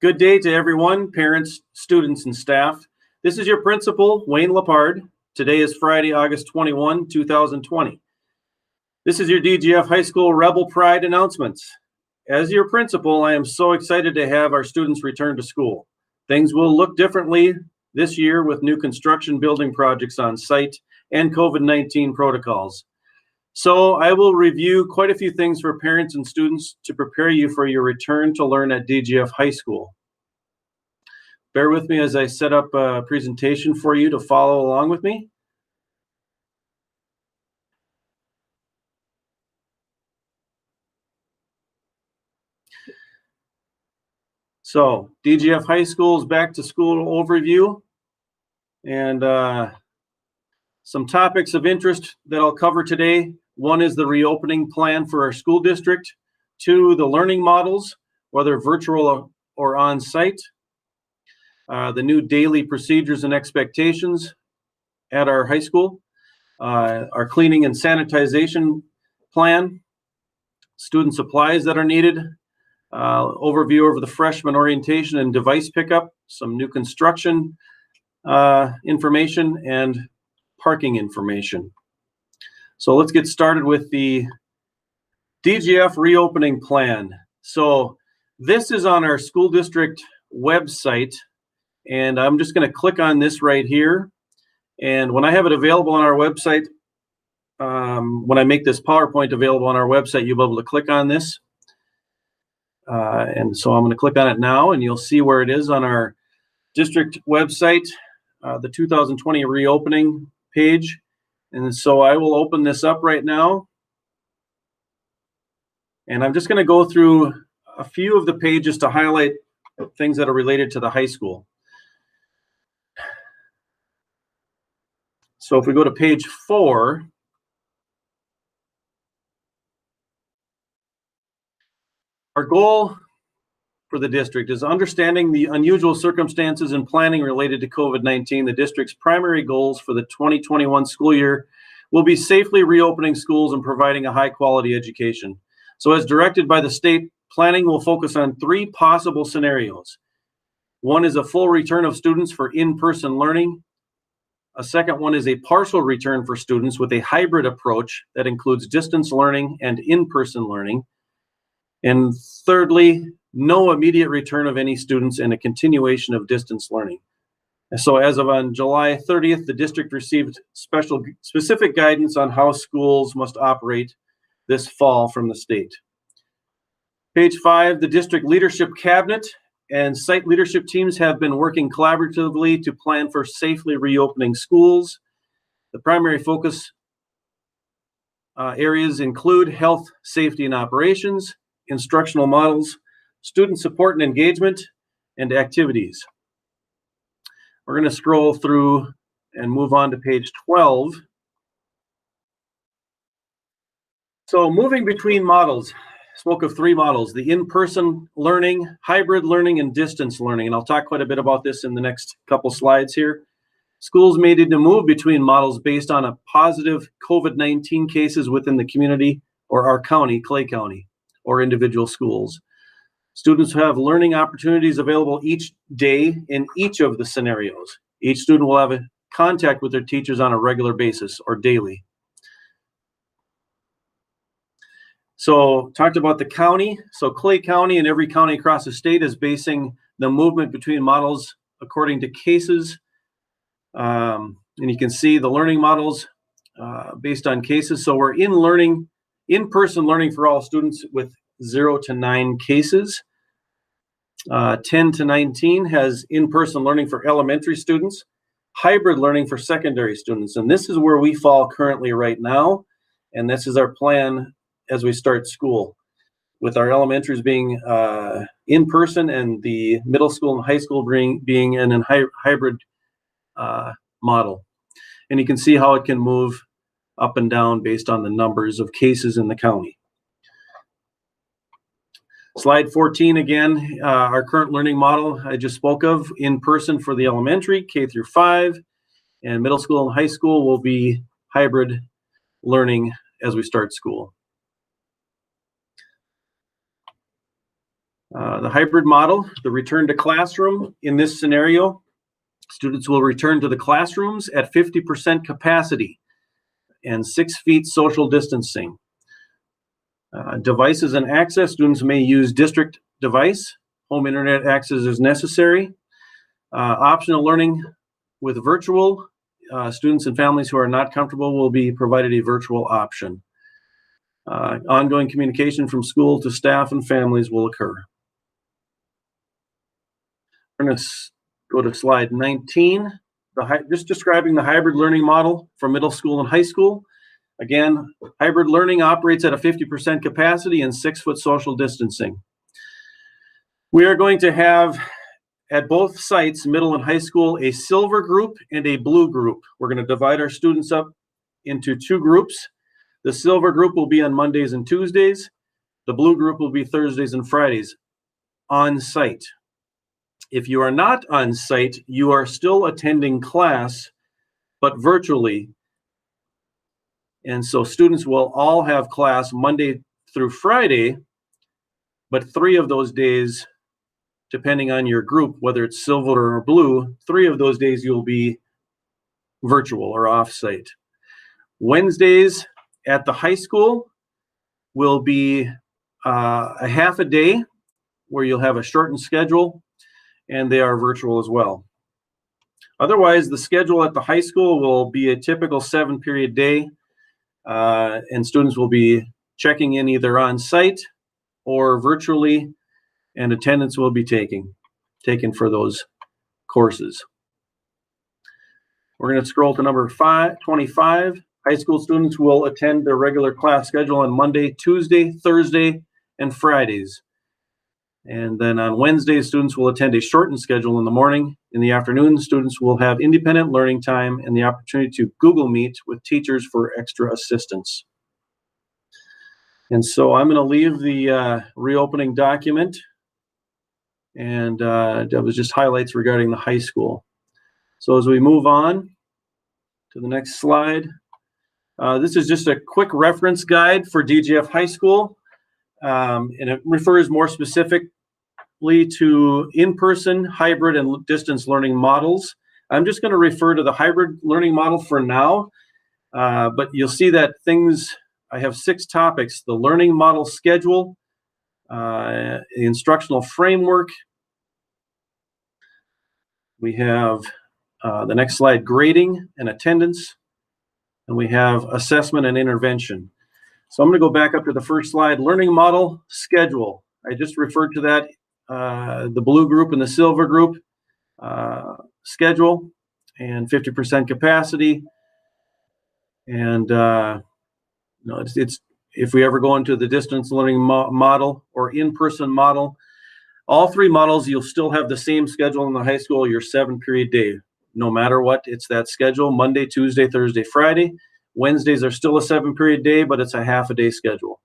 Good day to everyone, parents, students, and staff. This is your principal, Wayne Lepard. Today is Friday, August 21, 2020. This is your DGF High School Rebel Pride announcements. As your principal, I am so excited to have our students return to school. Things will look differently this year with new construction building projects on site and COVID-19 protocols. So I will review quite a few things for parents and students to prepare you for your return to learn at DGF High School. Bear with me as I set up a presentation for you to follow along with me. So DGF High School's back to school overview and some topics of interest that I'll cover today. One is the reopening plan for our school district. Two, the learning models, whether virtual or on-site. The new daily procedures and expectations at our high school. Our cleaning and sanitization plan. Student supplies that are needed. Overview over the freshman orientation and device pickup. Some new construction information and parking information. So let's get started with the DGF reopening plan. So this is on our school district website, and I'm just going to click on this right here. And when I have it available on our website, when I make this PowerPoint available on our website, you'll be able to click on this. And so I'm going to click on it now, and you'll see where it is on our district website, the 2020 reopening page. And so I will open this up right now. And I'm just going to go through a few of the pages to highlight things that are related to the high school. So if we go to page 4, our goal for the district is understanding the unusual circumstances and planning related to COVID-19. The district's primary goals for the 2021 school year will be safely reopening schools and providing a high-quality education. So as directed by the state, planning will focus on 3 possible scenarios. One is a full return of students for in-person learning. A second one is a partial return for students with a hybrid approach that includes distance learning and in-person learning. And thirdly, no immediate return of any students and a continuation of distance learning. So as of on July 30th, the district received specific guidance on how schools must operate this fall from the state. Page 5, the district leadership cabinet and site leadership teams have been working collaboratively to plan for safely reopening schools. The primary focus areas include health, safety, and operations, instructional models, student support and engagement, and activities. We're going to scroll through and move on to page 12. So moving between models, I spoke of 3 models: the in-person learning, hybrid learning, and distance learning. And I'll talk quite a bit about this in the next couple slides here. Schools may need to move between models based on a positive COVID-19 cases within the community or our county, Clay County, or individual schools. Students have learning opportunities available each day in each of the scenarios. Each student will have a contact with their teachers on a regular basis or daily. So talked about the county. So Clay County and every county across the state is basing the movement between models according to cases. And you can see the learning models based on cases. So we're in-person learning for all students with 0 to 9 cases. 10 to 19 has in-person learning for elementary students, hybrid learning for secondary students. And this is where we fall currently right now. And this is our plan as we start school, with our elementaries being in-person and the middle school and high school being in a hybrid model. And you can see how it can move up and down based on the numbers of cases in the county. Slide 14 again, our current learning model I just spoke of, in person for the elementary, K through 5, and middle school and high school will be hybrid learning as we start school. The hybrid model, the return to classroom. In this scenario, students will return to the classrooms at 50% capacity and 6 feet social distancing. Devices and access, students may use district device. Home internet access is necessary. Optional learning with virtual. Students and families who are not comfortable will be provided a virtual option. Ongoing communication from school to staff and families will occur. We're going to go to slide 19, just describing the hybrid learning model for middle school and high school. Again, hybrid learning operates at a 50% capacity and 6 foot social distancing. We are going to have at both sites, middle and high school, a silver group and a blue group. We're going to divide our students up into 2 groups. The silver group will be on Mondays and Tuesdays. The blue group will be Thursdays and Fridays on site. If you are not on site, you are still attending class, but virtually. And so students will all have class Monday through Friday, but 3 of those days, depending on your group, whether it's silver or blue, 3 of those days you'll be virtual or off-site. Wednesdays at the high school will be a half a day where you'll have a shortened schedule, and they are virtual as well. Otherwise, the schedule at the high school will be a typical 7-period day, and students will be checking in either on site or virtually, and attendance will be taken for those courses. We're going to scroll to number 25. High school students will attend their regular class schedule on Monday, Tuesday, Thursday, and Fridays. And then on Wednesdays, students will attend a shortened schedule in the morning. In the afternoon, students will have independent learning time and the opportunity to Google Meet with teachers for extra assistance. And so I'm going to leave the reopening document, and that was just highlights regarding the high school. So as we move on to the next slide, this is just a quick reference guide for DGF High School. And it refers more specifically to in-person, hybrid, and distance learning models. I'm just going to refer to the hybrid learning model for now, but you'll see that I have 6 topics: the learning model schedule, the instructional framework. We have the next slide, grading and attendance, and we have assessment and intervention. So I'm going to go back up to the first slide, learning model schedule. I just referred to that, the blue group and the silver group schedule, and 50% capacity. And it's if we ever go into the distance learning model or in-person model, all 3 models, you'll still have the same schedule in the high school, your 7-period day. No matter what, it's that schedule, Monday, Tuesday, Thursday, Friday. Wednesdays are still a 7-period day, but it's a half-a-day schedule.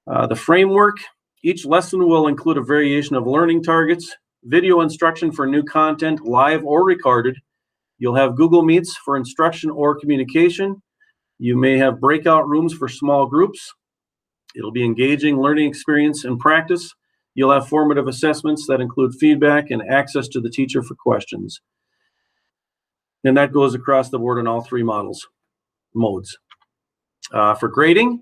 The framework, each lesson will include a variation of learning targets, video instruction for new content, live or recorded. You'll have Google Meets for instruction or communication. You may have breakout rooms for small groups. It'll be engaging learning experience and practice. You'll have formative assessments that include feedback and access to the teacher for questions. And that goes across the board in all 3 modes. For grading,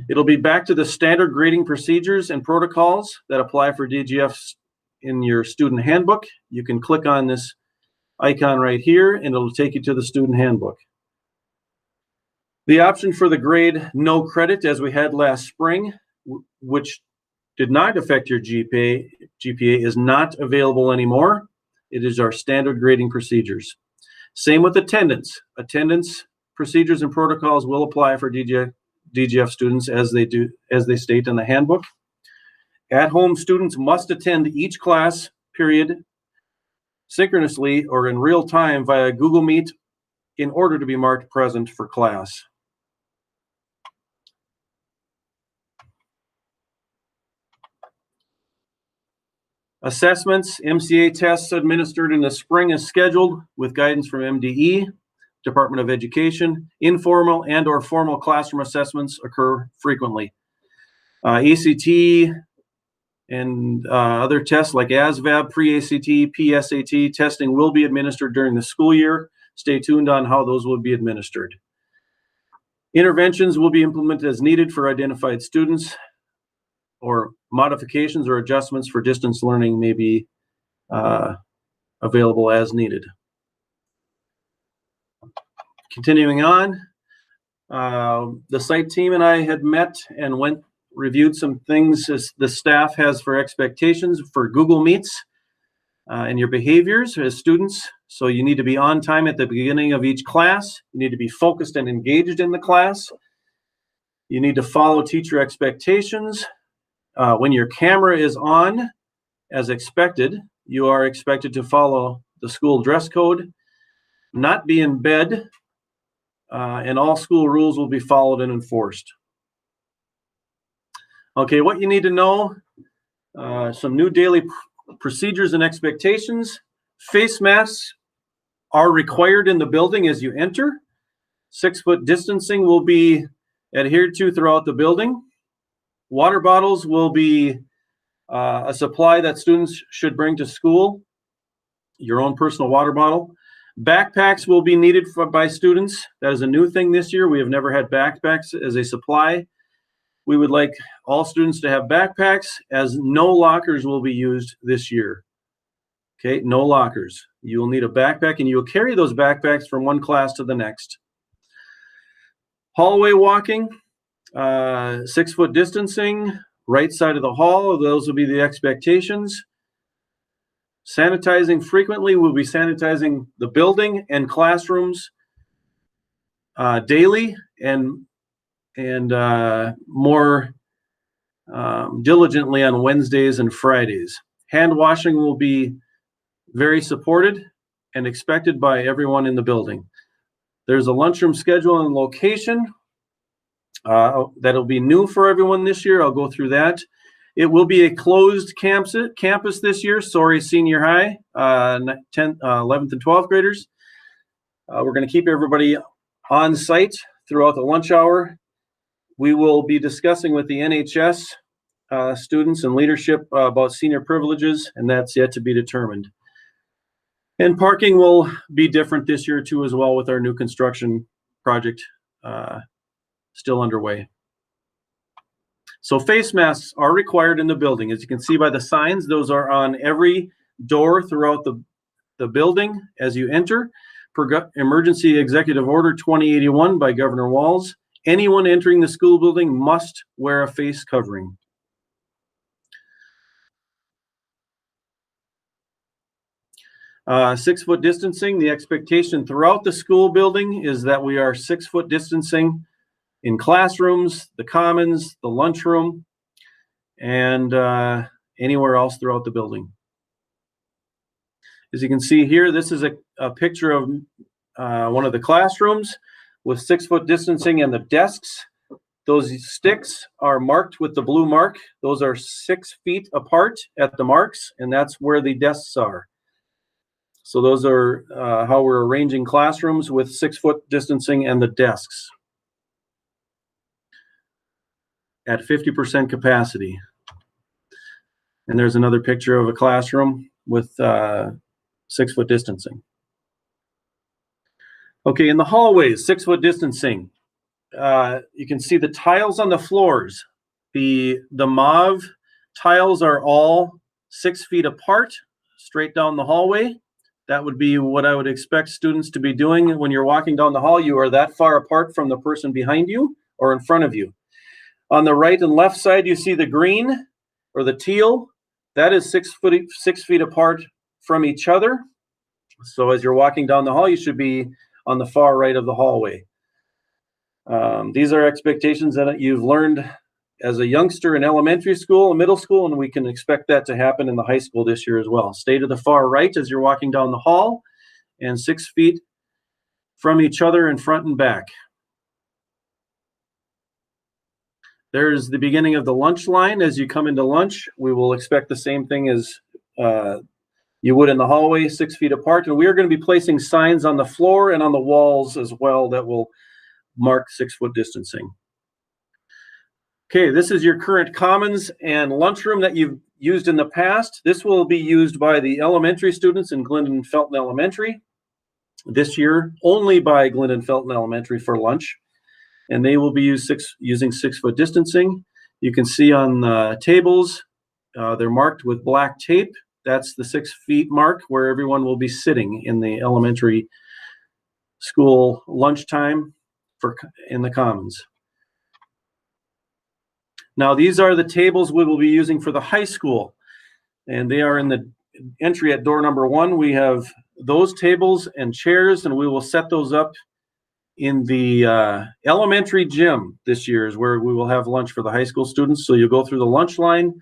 it'll be back to the standard grading procedures and protocols that apply for DGFs in your student handbook. You can click on this icon right here, and it'll take you to the student handbook. The option for the grade no credit, as we had last spring, which did not affect your GPA, is not available anymore. It is our standard grading procedures. Same with attendance. Attendance procedures and protocols will apply for DGF students as they state in the handbook. At-home students must attend each class period synchronously or in real time via Google Meet in order to be marked present for class. Assessments, MCA tests administered in the spring as scheduled with guidance from MDE, Department of Education. Informal and or formal classroom assessments occur frequently. ACT And other tests like ASVAB, pre-ACT, PSAT testing will be administered during the school year. Stay tuned on how those will be administered. Interventions will be implemented as needed for identified students, or modifications or adjustments for distance learning may be available as needed. Continuing on, the site team and I had met and reviewed some things as the staff has for expectations for Google Meets and your behaviors as students. So you need to be on time at the beginning of each class. You need to be focused and engaged in the class. You need to follow teacher expectations. When your camera is on, as expected, you are expected to follow the school dress code, not be in bed, and all school rules will be followed and enforced. Okay, what you need to know, some new daily procedures and expectations. Face masks are required in the building as you enter. 6-foot distancing will be adhered to throughout the building. Water bottles will be a supply that students should bring to school, your own personal water bottle. Backpacks will be needed by students. That is a new thing this year. We have never had backpacks as a supply. We would like all students to have backpacks, as no lockers will be used this year. Okay, no lockers. You will need a backpack, and you will carry those backpacks from one class to the next. Hallway walking, 6-foot distancing, right side of the hall, those will be the expectations. Sanitizing frequently, we'll be sanitizing the building and classrooms daily and more diligently on Wednesdays and Fridays. Hand washing will be very supported and expected by everyone in the building. There's a lunchroom schedule and location that'll be new for everyone this year. I'll go through that. It will be a closed campus this year. Sorry, senior high, 10th, 11th, and 12th graders. We're going to keep everybody on site throughout the lunch hour. We will be discussing with the NHS students and leadership about senior privileges, and that's yet to be determined. And parking will be different this year too, as well, with our new construction project still underway. So face masks are required in the building. As you can see by the signs, those are on every door throughout the building as you enter. Per Emergency Executive Order 2081 by Governor Walz, anyone entering the school building must wear a face covering. Six-foot distancing, the expectation throughout the school building is that we are 6-foot distancing in classrooms, the commons, the lunchroom, and anywhere else throughout the building. As you can see here, this is a picture of one of the classrooms with 6-foot distancing and the desks. Those sticks are marked with the blue mark. Those are 6 feet apart at the marks, and that's where the desks are. So those are how we're arranging classrooms with 6-foot distancing and the desks at 50% capacity. And there's another picture of a classroom with 6-foot distancing. Okay, in the hallways, 6-foot distancing. You can see the tiles on the floors. The mauve tiles are all 6 feet apart, straight down the hallway. That would be what I would expect students to be doing when you're walking down the hall. You are that far apart from the person behind you or in front of you. On the right and left side, you see the green or the teal. That is 6 feet apart from each other. So as you're walking down the hall, you should be on the far right of the hallway. These are expectations that you've learned as a youngster in elementary school and middle school, and we can expect that to happen in the high school this year as well. Stay to the far right as you're walking down the hall, and 6 feet from each other in front and back. There's the beginning of the lunch line. As you come into lunch, we will expect the same thing as you would in the hallway, 6 feet apart. And we are going to be placing signs on the floor and on the walls as well that will mark 6-foot distancing. Okay, this is your current commons and lunchroom that you've used in the past. This will be used by the elementary students in Glendon Felton Elementary. This year, only by Glendon Felton Elementary for lunch. And they will be using 6-foot distancing. You can see on the tables, they're marked with black tape. That's the 6 feet mark where everyone will be sitting in the elementary school lunchtime in the commons. Now, these are the tables we will be using for the high school, and they are in the entry at door number 1. We have those tables and chairs, and we will set those up in the elementary gym this year is where we will have lunch for the high school students. So you'll go through the lunch line,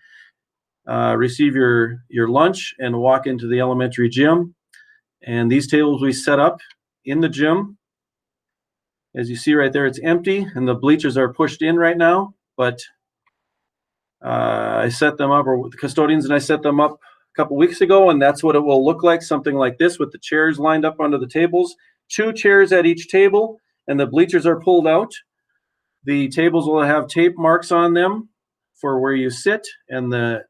receive your lunch, and walk into the elementary gym. And these tables we set up in the gym. As you see right there, it's empty, and the bleachers are pushed in right now, but I set them up, or the custodians and I set them up a couple weeks ago, and that's what it will look like, something like this with the chairs lined up under the tables. 2 chairs at each table, and the bleachers are pulled out. The tables will have tape marks on them for where you sit, and the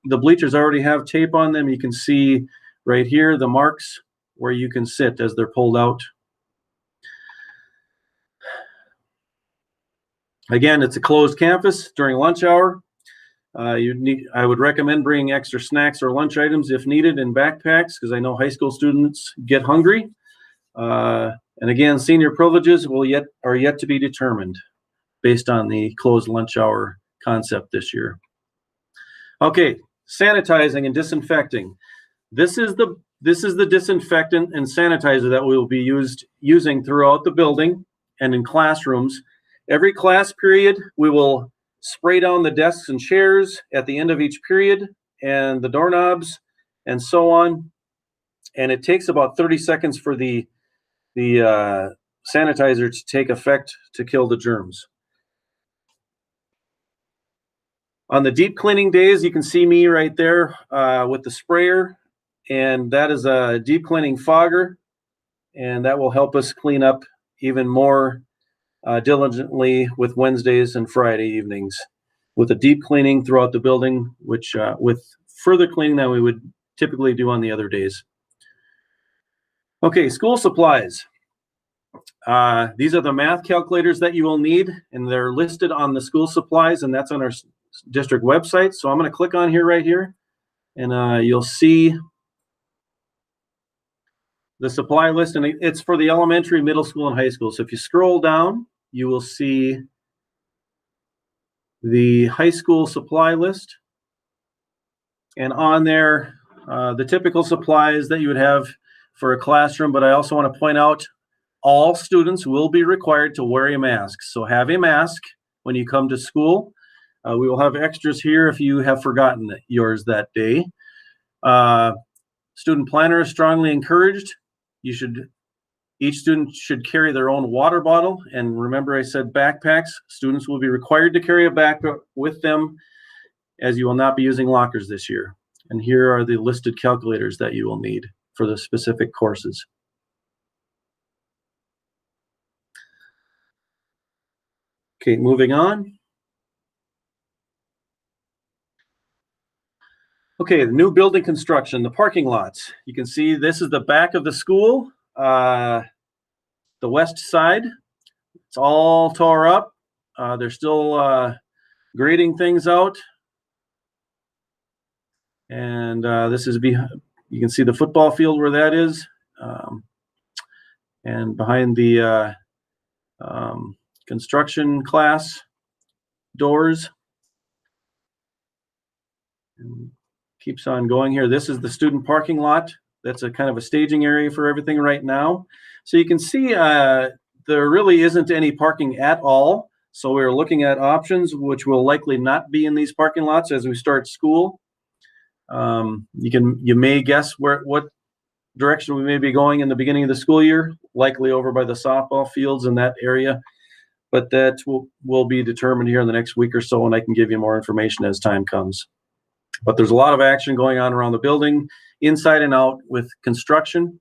bleachers already have tape on them. You can see right here the marks where you can sit as they're pulled out. Again, it's a closed campus during lunch hour. I would recommend bringing extra snacks or lunch items if needed in backpacks, because I know high school students get hungry. And again, senior privileges are yet to be determined based on the closed lunch hour concept this year. Okay, sanitizing and disinfecting. This is the disinfectant and sanitizer that we will be using throughout the building and in classrooms. Every class period, we will spray down the desks and chairs at the end of each period, and the doorknobs, and so on. And it takes about 30 seconds for the sanitizer to take effect to kill the germs. On the deep cleaning days, you can see me right there with the sprayer, and that is a deep cleaning fogger, and that will help us clean up even more diligently with Wednesdays and Friday evenings, with a deep cleaning throughout the building, which with further cleaning than we would typically do on the other days. Okay, school supplies. These are the math calculators that you will need, and they're listed on the school supplies, and that's on our district website. So I'm going to click on here right here, and you'll see the supply list, and it's for the elementary, middle school, and high school. So if you scroll down, you will see the high school supply list, and on there, the typical supplies that you would have for a classroom. But I also want to point out, all students will be required to wear a mask. So have a mask when you come to school. We will have extras here if you have forgotten yours that day. Student planner is strongly encouraged. Each student should carry their own water bottle. And remember, I said backpacks. Students will be required to carry a backpack with them, as you will not be using lockers this year. And here are the listed calculators that you will need for the specific courses. Okay, moving on. Okay, the new building construction, the parking lots. You can see this is the back of the school, the west side. It's all tore up. They're still grading things out. And this is you can see the football field where that is. And behind the construction class doors. And keeps on going here. This is the student parking lot. That's a kind of a staging area for everything right now. So you can see there really isn't any parking at all. So we're looking at options which will likely not be in these parking lots as we start school. You may guess what direction we may be going in the beginning of the school year, likely over by the softball fields in that area. But that will be determined here in the next week or so, and I can give you more information as time comes. But there's a lot of action going on around the building, inside and out, with construction.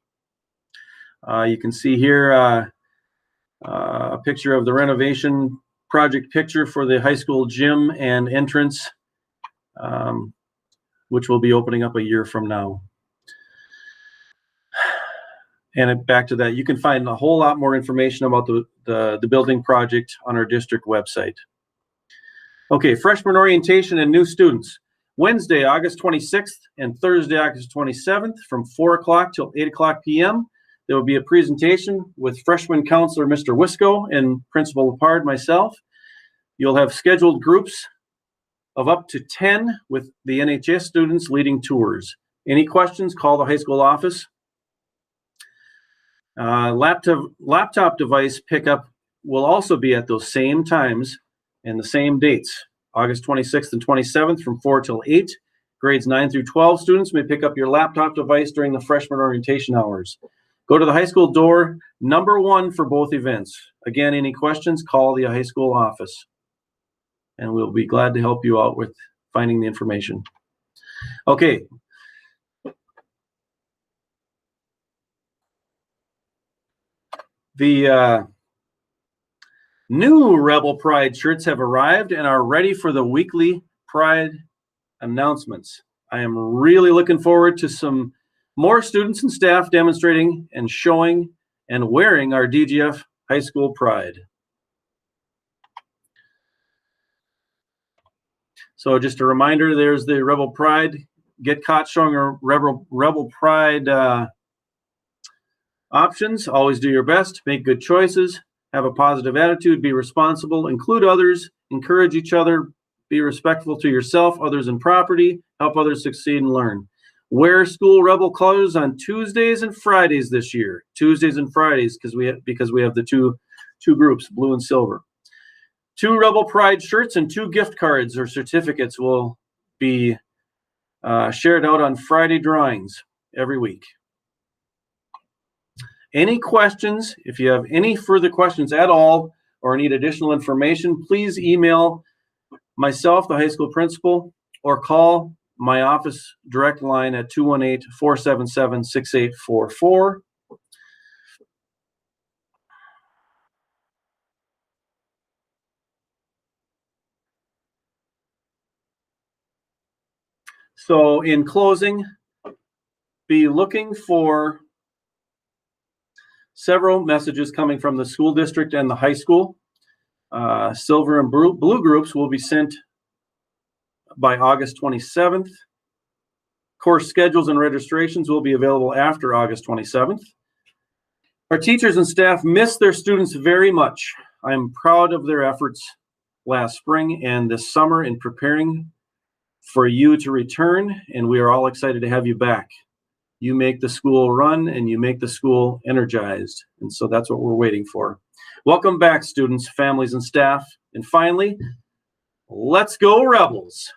You can see here a picture of the renovation project picture for the high school gym and entrance. which will be opening up a year from now. And back to that, you can find a whole lot more information about the building project on our district website. Okay, freshman orientation and new students. Wednesday, August 26th and Thursday, August 27th from 4 o'clock till 8 o'clock p.m. There will be a presentation with freshman counselor Mr. Wisco and Principal Lepard, myself. You'll have scheduled groups of up to 10 with the NHS students leading tours. Any questions, call the high school office. Laptop device pickup will also be at those same times and the same dates, August 26th and 27th from 4 till 8. Grades 9 through 12 students may pick up your laptop device during the freshman orientation hours. Go to the high school door number 1 for both events. Again, any questions, call the high school office, and we'll be glad to help you out with finding the information. Okay. The new Rebel Pride shirts have arrived and are ready for the weekly Pride announcements. I am really looking forward to some more students and staff demonstrating and showing and wearing our DGF High School Pride. So just a reminder, there's the Rebel Pride. Get caught showing a Rebel Pride options. Always do your best, make good choices, have a positive attitude, be responsible, include others, encourage each other, be respectful to yourself, others, and property, help others succeed and learn. Wear school Rebel colors on Tuesdays and Fridays this year. Tuesdays and Fridays because we have the two groups, blue and silver. 2 Rebel Pride shirts and 2 gift cards or certificates will be shared out on Friday drawings every week. Any questions, if you have any further questions at all or need additional information, please email myself, the high school principal, or call my office direct line at 218-477-6844. So in closing, be looking for several messages coming from the school district and the high school. Silver and blue groups will be sent by August 27th. Course schedules and registrations will be available after August 27th. Our teachers and staff miss their students very much. I am proud of their efforts last spring and this summer in preparing for you to return, and we are all excited to have you back. You make the school run and you make the school energized. And so that's what we're waiting for. Welcome back, students, families, and staff. And finally, let's go Rebels.